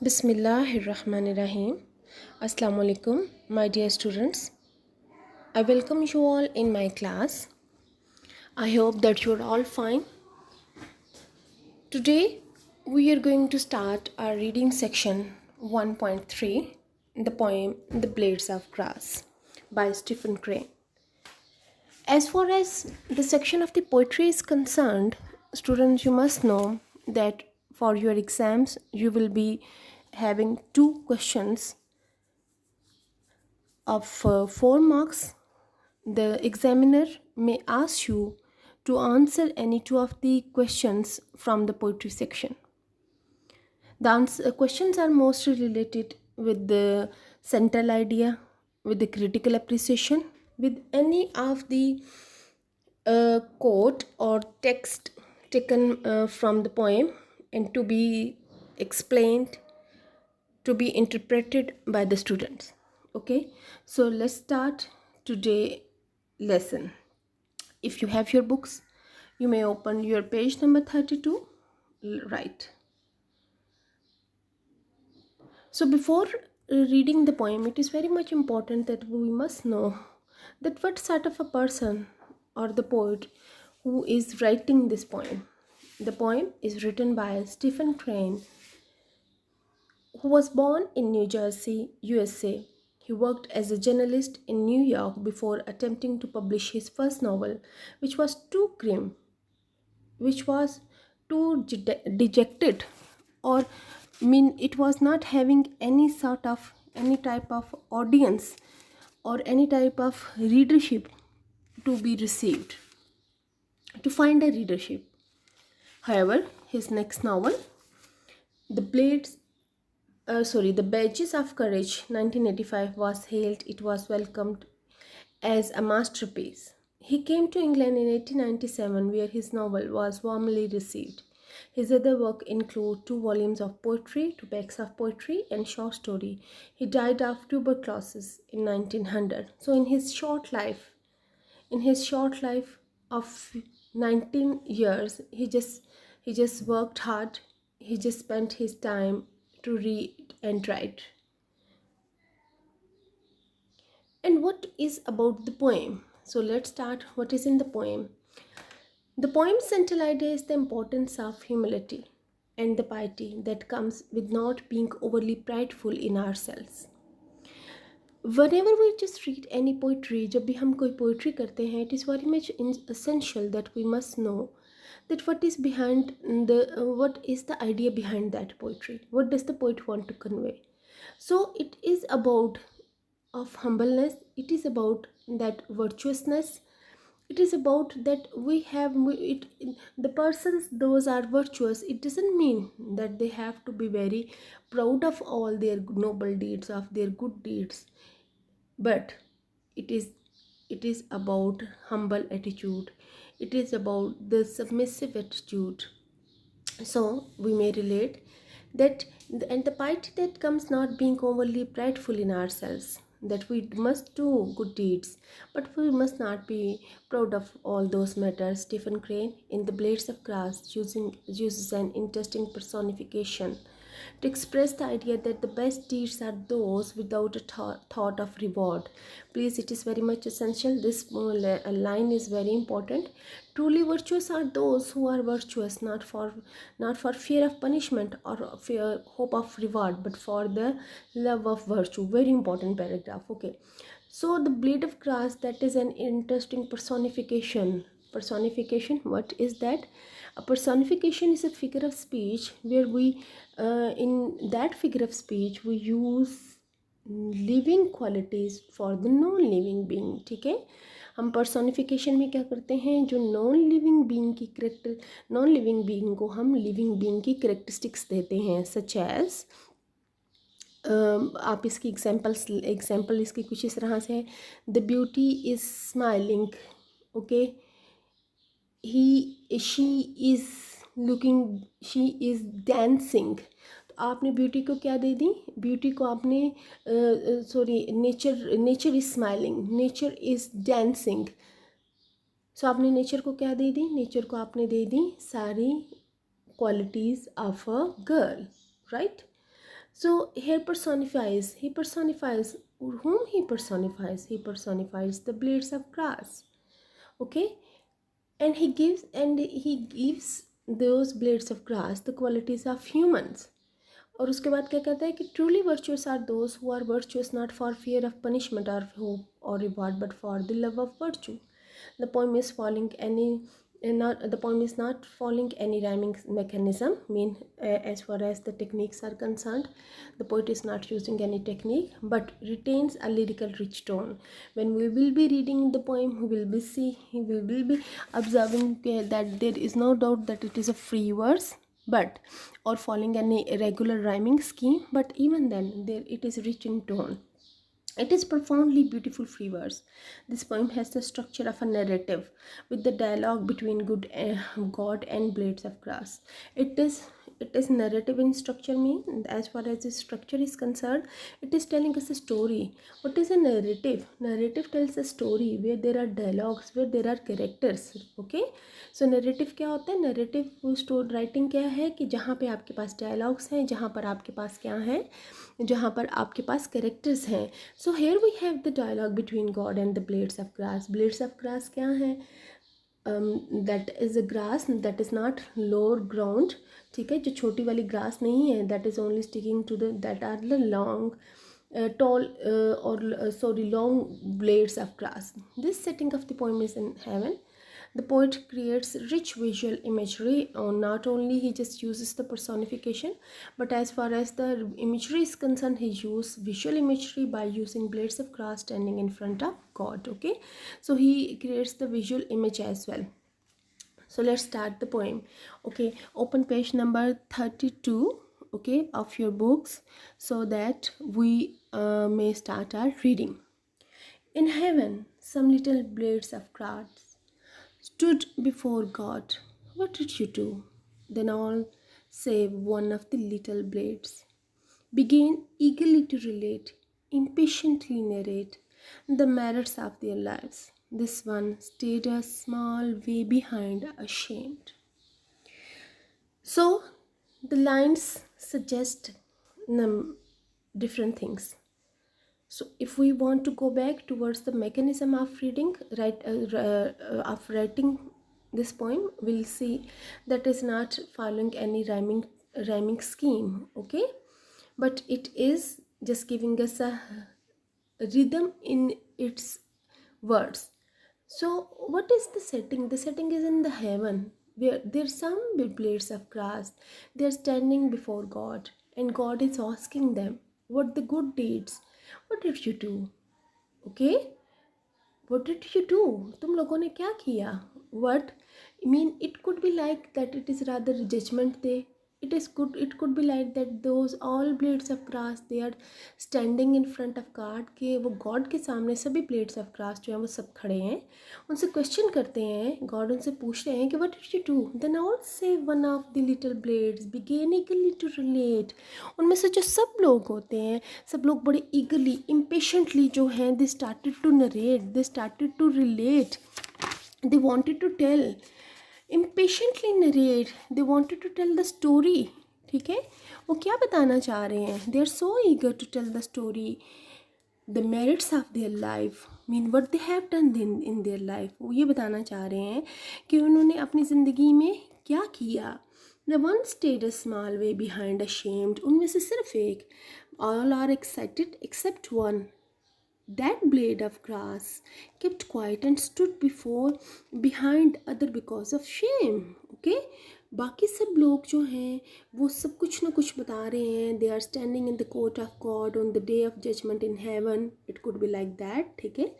Bismillahirrahmanirrahim. Assalamu alaikum, my dear students. I welcome you all in my class. I hope that you're all fine. Today, we are going to start our reading section 1.3, the poem The Blades of Grass by Stephen Crane. As far as the section of the poetry is concerned, students, you must know that for your exams, you will be having two questions of 4 marks. The examiner may ask you to answer any two of the questions from the poetry section. The questions are mostly related with the central idea, with the critical appreciation, with any of the quote or text taken from the poem and to be explained, to be interpreted by the students. Okay, so let's start today lesson. If you have your books, you may open your page number 32. Right. So before reading the poem, it is very much important that we must know that what sort of a person or the poet who is writing this poem. The poem is written by Stephen Crane, who was born in New Jersey, USA. He worked as a journalist in New York before attempting to publish his first novel, which was too grim, which was too dejected, or mean it was not having any type of audience or any type of readership to be received, to find a readership. However, his next novel, The Blades The Badges of Courage, 1985, was hailed, it was welcomed as a masterpiece. He came to England in 1897, where his novel was warmly received. His other work include 2 volumes of poetry, 2 packs of poetry, and short story. He died of tuberculosis in 1900. So in his short life of 19 years, he just worked hard. He just spent his time to read and write. And what is about the poem? So let's start what is in the poem. The poem's central idea is the importance of humility and the piety that comes with not being overly prideful in ourselves. Whenever we just read any poetry, जब भी हम कोई poetry करते हैं, it is very much essential that we must know that what is the idea behind that poetry. What does the poet want to convey? So it is about of humbleness. It is about that virtuousness. It is about that the persons those are virtuous. It doesn't mean that they have to be very proud of all their noble deeds, of their good deeds, but it is about humble attitude. It is about the submissive attitude. So we may relate that, and the piety that comes not being overly prideful in ourselves, that we must do good deeds, but we must not be proud of all those matters. Stephen Crane in The Blades of Grass uses an interesting personification to express the idea that the best deeds are those without a thought of reward. Please, it is very much essential. This line is very important. Truly virtuous are those who are virtuous not for fear of punishment or fear hope of reward, but for the love of virtue. Very important paragraph. Okay, so the blade of grass, that is an interesting personification. What is that? A personification is a figure of speech where we in that figure of speech we use living qualities for the non living being. ठीक है, हम personification में क्या करते हैं, जो non living being को हम लिविंग बीइंग की करेक्टरिस्टिक्स देते हैं, सच एज आप इसकी एग्जाम्पल इसकी कुछ इस तरह से है. The beauty is smiling. Okay, she is dancing. तो आपने ब्यूटी को क्या दे दी, ब्यूटी को आपने nature is smiling, nature is dancing. So आपने नेचर को क्या दे दी, नेचर को आपने दे दी सारी qualities of a girl, right. So here personifies, he personifies, whom he personifies? He personifies the blades of grass. Okay, and he gives those blades of grass the qualities of humans. और उसके बाद क्या कहता है कि truly virtuous are those who are virtuous not for fear of punishment or hope or reward but for the love of virtue. The poem is following any not the poem is not following any rhyming mechanism. As far as the techniques are concerned, the poet is not using any technique but retains a lyrical rich tone. When we will be reading the poem, we will be observing that there is no doubt that it is a free verse but or following any regular rhyming scheme, but even then there it is rich in tone. It is profoundly beautiful free verse. This poem has the structure of a narrative with the dialogue between God and blades of grass. It is narrative in structure. Mean as far as the structure is concerned, it is telling us a story. What is a narrative? Narrative tells a story where there are dialogues, where there are characters. Okay, so narrative क्या होता है? Narrative story writing क्या है कि जहाँ पे आपके पास dialogues हैं, जहाँ पर आपके पास क्या है, जहाँ पर आपके पास characters हैं. So here we have the dialogue between God and the blades of grass. Blades of grass क्या है? That is a grass that is not lower ground. ठीक है, जो छोटी वाली grass नहीं है, that is only sticking to the that are the long tall long blades of grass. This setting of the poem is in heaven. The poet creates rich visual imagery. Not only he just uses the personification, but as far as the imagery is concerned, he uses visual imagery by using blades of grass standing in front of God. Okay, so he creates the visual image as well. So let's start the poem. Okay, open page number 32, okay, of your books, so that we may start our reading. In heaven, some little blades of grass stood before God. What did you do? Then all, save one of the little blades, began eagerly to relate, impatiently narrate the merits of their lives. This one stayed a small way behind, ashamed. So the lines suggest different things. So if we want to go back towards the mechanism of reading, of writing this poem, we'll see that is not following any rhyming scheme, okay? But it is just giving us a rhythm in its words. So what is the setting? The setting is in the heaven, where there's some blades of grass. They're standing before God, and God is asking them, what the good deeds? What did you do? Okay, what did you do? तुम लोगों ने क्या किया? What? It could be like that it is rather judgment day. It could be like that those all blades of grass, they are standing in front of God, के वो God के सामने सभी blades of grass जो हैं वो सब खड़े हैं, उनसे question करते हैं. God उनसे पूछ रहे हैं कि what did you do? Then all say one of the little blades began eagerly to relate. उनमें से जो सब लोग होते हैं, सब लोग बड़े eagerly, impatiently जो हैं, they started to narrate, they started to relate, they wanted to tell, impatiently narrate, they wanted to tell the story. ठीक है, वो क्या बताना चाह रहे हैं? They are so eager to tell the story, the merits of their life, what they have done in their life. वो ये बताना चाह रहे हैं कि उन्होंने अपनी ज़िंदगी में क्या किया. The one stayed a small way behind, ashamed. उनमें से सिर्फ एक. All are excited except one. That blade of grass kept quiet and stood behind other because of shame. Okay, बाकी सब लोग जो हैं वो सब कुछ ना कुछ बता रहे हैं. They are standing in the court of God on the day of judgment in heaven. It could be like that. ठीक है,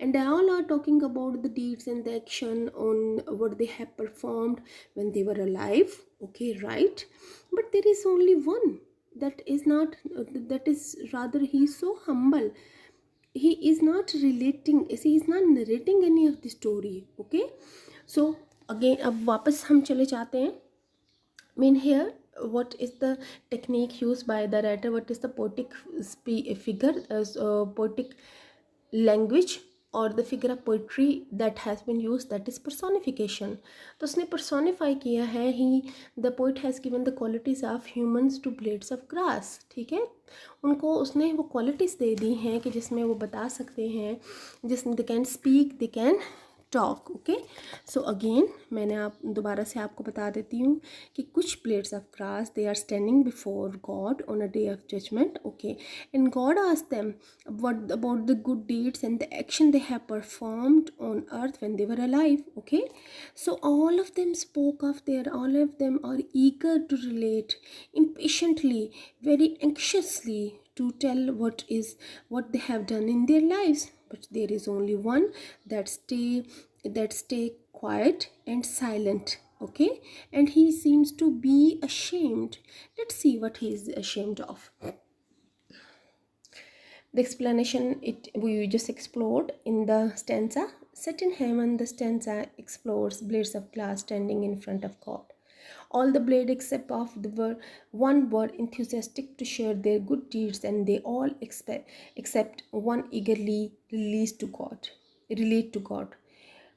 and they all are talking about the deeds and the action on what they have performed when they were alive. Okay, right, but there is only one that is not, that is rather, he is so humble. He is not narrating any of the story. Okay, so again अब वापस हम चले जाते हैं. Here what is the technique used by the writer? What is the poetic figure, poetic language or the figure of poetry that has been used, that is personification. तो उसने personify किया है, the poet has given the qualities of humans to blades of grass. ठीक है, उनको उसने वो qualities दे दी हैं कि जिसमें वो बता सकते हैं, जिसमें they can speak, they can talk. Okay, so again मैंने आप दोबारा से आपको बता देती हूँ कि कुछ blades of grass they are standing before God on a day of judgment. Okay, and God asked them what about the good deeds and the action they have performed on earth when they were alive. Okay, so all of them spoke of their, all of them are eager to relate impatiently, very anxiously to tell what they have done in their lives. But there is only one that stay quiet and silent. Okay, and he seems to be ashamed. Let's see what he is ashamed of. The explanation we just explored in the stanza. Set in heaven, the stanza explores blades of glass standing in front of God. All the blades except of one were enthusiastic to share their good deeds, and they all except one eagerly relate to God.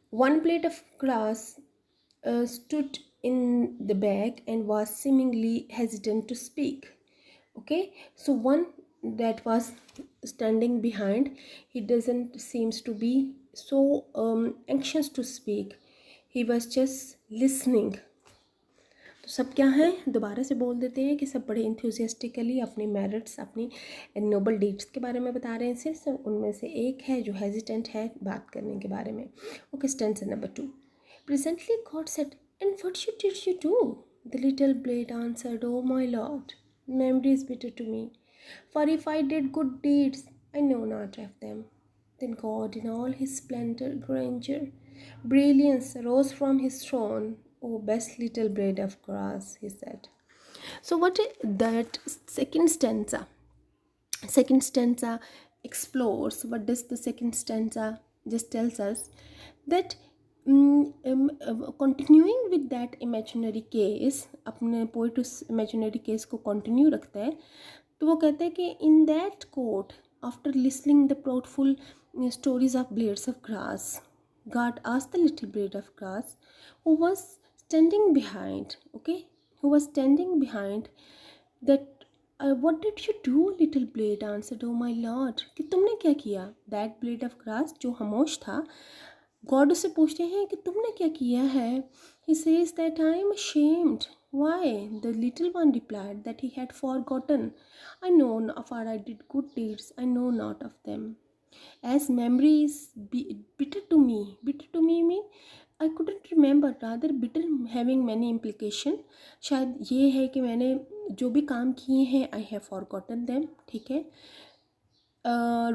One blade of grass stood in the back and was seemingly hesitant to speak. Okay, so one that was standing behind, he doesn't seems to be so anxious to speak. He was just listening. तो सब क्या हैं, दोबारा से बोल देते हैं कि सब बड़े इंथ्यूजियास्टिकली अपनी मेरिट्स, अपनी नोबल डीड्स के बारे में बता रहे हैं. सिर्फ उनमें से एक है जो हेजिटेंट है बात करने के बारे में. Okay, stance number 2. Presently God said, and what did you do? The little blade answered, oh my lord, memory is bitter to me, for if I did good deeds, I know not of them. Then God in all his splendor, grandeur, brilliance rose from his throne. Oh, best little blade of grass, he said. So what is that second stanza? Second stanza explores, what does the second stanza just tells us? That continuing with that imaginary case, अपने poet उस imaginary case को continue रखता है. तो वो कहते हैं कि in that court, after listening the proudful stories of blades of grass, God asked the little blade of grass who was standing behind, okay, that what did you do, little blade answered, oh my lord, कि तुमने क्या किया. That blade of grass जो खामोश था, God उससे पूछते हैं कि तुमने क्या किया है. He says that I am ashamed. Why? The little one replied that he had forgotten. I know, for I did good deeds, I know not of them. As memory is bitter to me mean I couldn't remember, rather bitter having many implication. शायद ये है कि मैंने जो भी काम किए हैं I have forgotten them. ठीक है,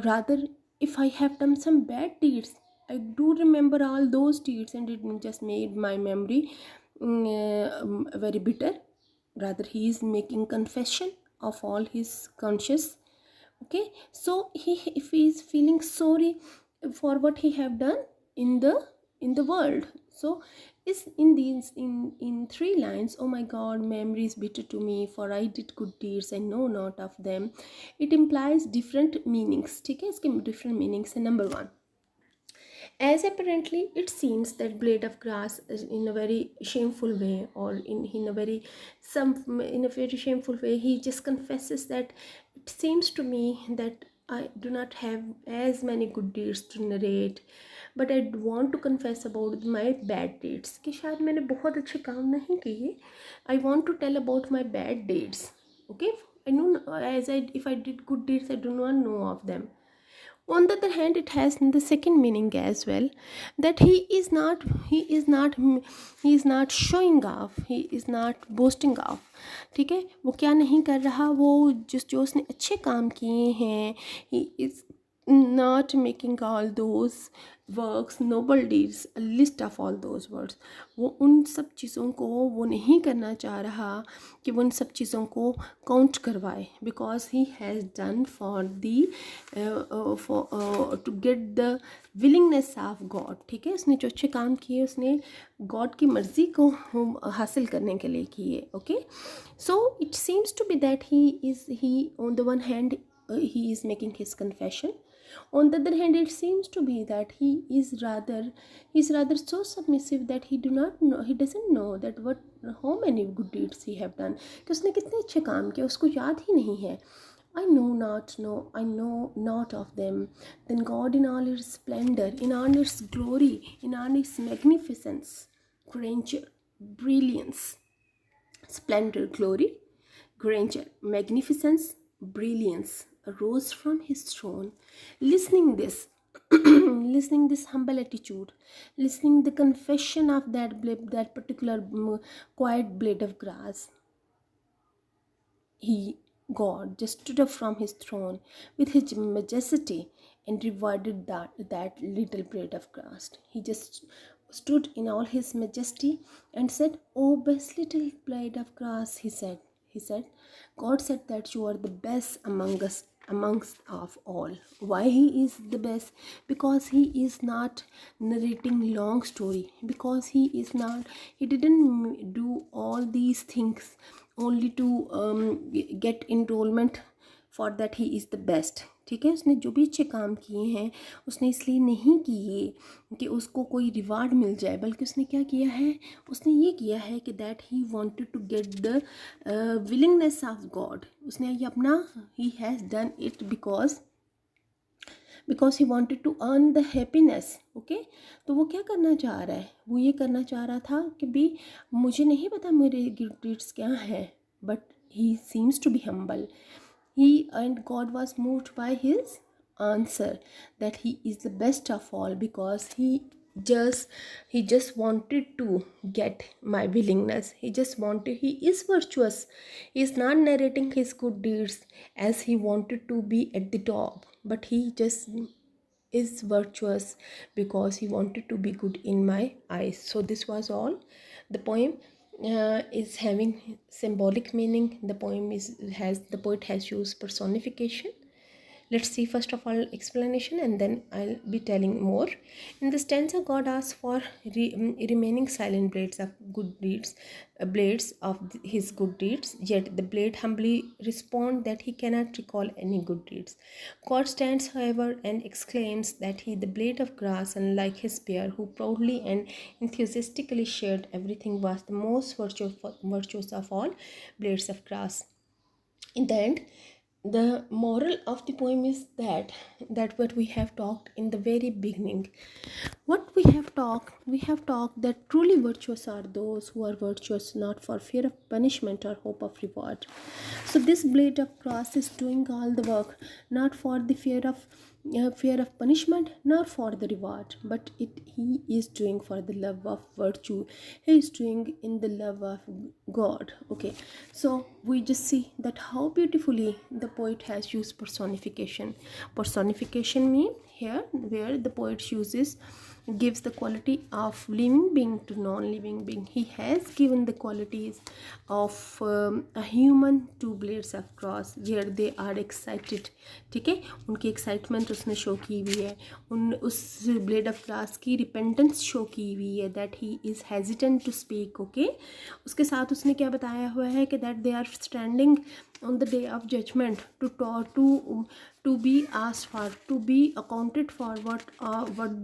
rather if I have done some bad deeds, I do remember all those deeds, and it just made my memory very bitter. Rather he is making confession of all his conscience. Okay, so if he is feeling sorry for what he have done in the world, so is in these in 3 lines, oh my god, memory is bitter to me, for I did good deeds, I know not of them. It implies different meanings. ठीक है, इसके different meanings है. Number 1, as apparently it seems that blade of grass is in a very shameful way, or in a very shameful way, he just confesses that it seems to me that I do not have as many good deeds to narrate, but I want to confess about my bad deeds, कि शायद मैंने बहुत अच्छे काम नहीं किए. I want to tell about my bad deeds. Okay, I know if I did good deeds, I do not know of them. On the other hand, it has the second meaning as well, that he is not showing off, he is not boasting off. ठीक है, वो क्या नहीं कर रहा, वो जो उसने अच्छे काम किए हैं, he is not making all those works, noble deeds, a list of all those words. वो उन सब चीज़ों को वो नहीं करना चाह रहा कि वो उन सब चीज़ों को काउंट करवाए, because he has done for the to get the willingness of God. ठीक है, उसने जो अच्छे काम किए उसने गॉड की मर्ज़ी को हासिल करने के लिए किए. Okay, so it seems to be that he on the one hand he is making his confession, On the other hand, it seems to be that he's rather so submissive that he doesn't know that what how many good deeds he have done, कि उसने कितने अच्छे काम किए उसको याद ही नहीं है. I know not of them. Then God in all its splendor, in all its glory, in all its magnificence, grandeur, brilliance, splendor, glory, grandeur, magnificence, brilliance, arose from his throne, listening this, listening this humble attitude, listening the confession of that particular quiet blade of grass. God just stood up from his throne with his majesty and rewarded that little blade of grass. He just stood in all his majesty and said, "Oh, best little blade of grass," he said. He said, God said that you are the best among us, amongst of all. Why he is the best? Because he is not narrating long story. Because he didn't do all these things only to get enrollment for that he is the best. ठीक है, उसने जो भी अच्छे काम किए हैं उसने इसलिए नहीं किए कि उसको कोई रिवार्ड मिल जाए, बल्कि उसने क्या किया है, उसने ये किया है कि that he wanted to get the willingness of God. उसने ये अपना ही has done it because he wanted to earn the happiness. Okay, तो वो क्या करना चाह रहा है, वो ये करना चाह रहा था कि भी मुझे नहीं पता मेरे गुड डीड्स क्या है, but he seems to be humble. He and God was moved by his answer that he is the best of all, because he just wanted to get my willingness. He is virtuous. He is not narrating his good deeds as he wanted to be at the top, but he just is virtuous because he wanted to be good in my eyes. So this was all. The poem is having symbolic meaning. The poet has used personification. Let's see first of all explanation and then I'll be telling more. In the stanza, God asks for remaining silent blades of good deeds, blades of his good deeds, yet the blade humbly respond that he cannot recall any good deeds. God stands, however, and exclaims that he, the blade of grass, unlike his peer, who proudly and enthusiastically shared everything, was the most virtuous of all blades of grass. In the end, the moral of the poem is that what we have talked in the very beginning. What we have talked that truly virtuous are those who are virtuous not for fear of punishment or hope of reward. So this blade of grass is doing all the work, not for the fear of punishment nor for the reward, but he is doing for the love of virtue. He is doing in the love of God. Okay, so we just see that how beautifully the poet has used personification. Personification means here where the poet gives the quality of living being to non-living being. He has given the qualities of a human to blades of grass where they are excited. ठीक है, उनकी excitement उसने show की हुई है, उस blade of grass की repentance show की हुई है, that he is hesitant to speak. Okay, उसके साथ उसने क्या बताया हुआ है कि that they are standing on the day of judgment to be asked for, to be accounted for what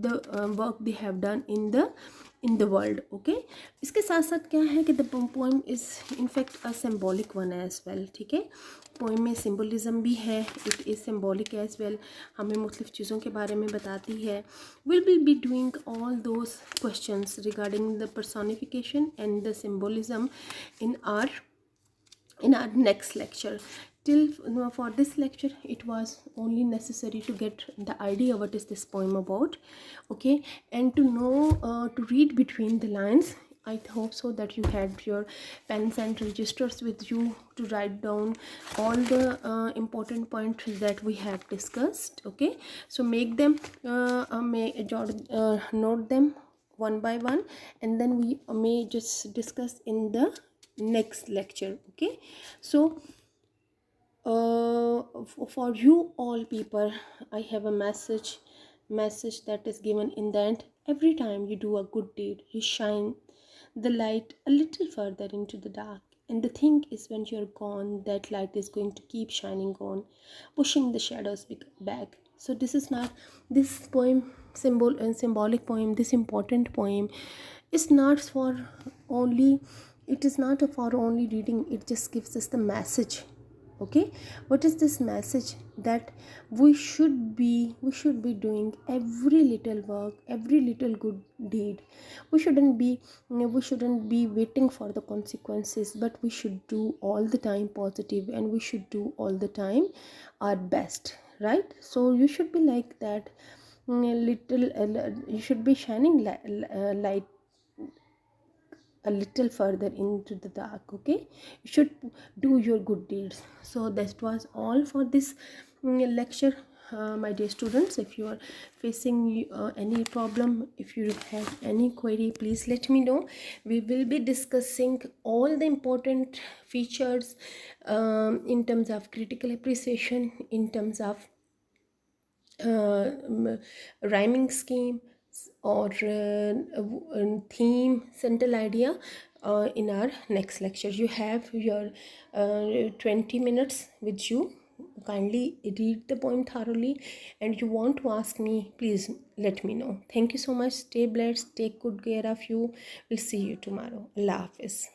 the work they have done in the world. Okay, इसके साथ साथ क्या है कि the poem is in fact a symbolic one as well. ठीक है, poem में symbolism भी है, it is symbolic as well, हमें मुख्तलिफ़ चीज़ों के बारे में बताती है. Will be doing all those questions regarding the personification and the symbolism in our next lecture. For this lecture it was only necessary to get the idea what is this poem about. Okay, and to know to read between the lines. I hope so that you had your pens and registers with you to write down all the important points that we have discussed. Okay, so make them note them one by one, and then we may just discuss in the next lecture. Okay, so for you all people, I have a message that is given in the end. Every time you do a good deed, you shine the light a little further into the dark, and the thing is, when you're gone, that light is going to keep shining on, pushing the shadows back. So this is not, this poem, symbolic poem, this important poem is not for only, it is not for only reading, it just gives us the message. Okay, what is this message? That we should be doing every little work, every little good deed. We shouldn't be waiting for the consequences, but we should do all the time positive, and we should do all the time our best, right? So you should be like that, little you should be shining light a little further into the dark. Okay, you should do your good deeds. So that was all for this lecture, my dear students. If you are facing any problem, if you have any query, please let me know. We will be discussing all the important features in terms of critical appreciation, in terms of rhyming scheme, or theme, central idea, in our next lecture. You have your 20 minutes with you. Kindly read the poem thoroughly, and you want to ask me, please let me know. Thank you so much. Stay blessed, take good care of you. We'll see you tomorrow. Allah Hafiz.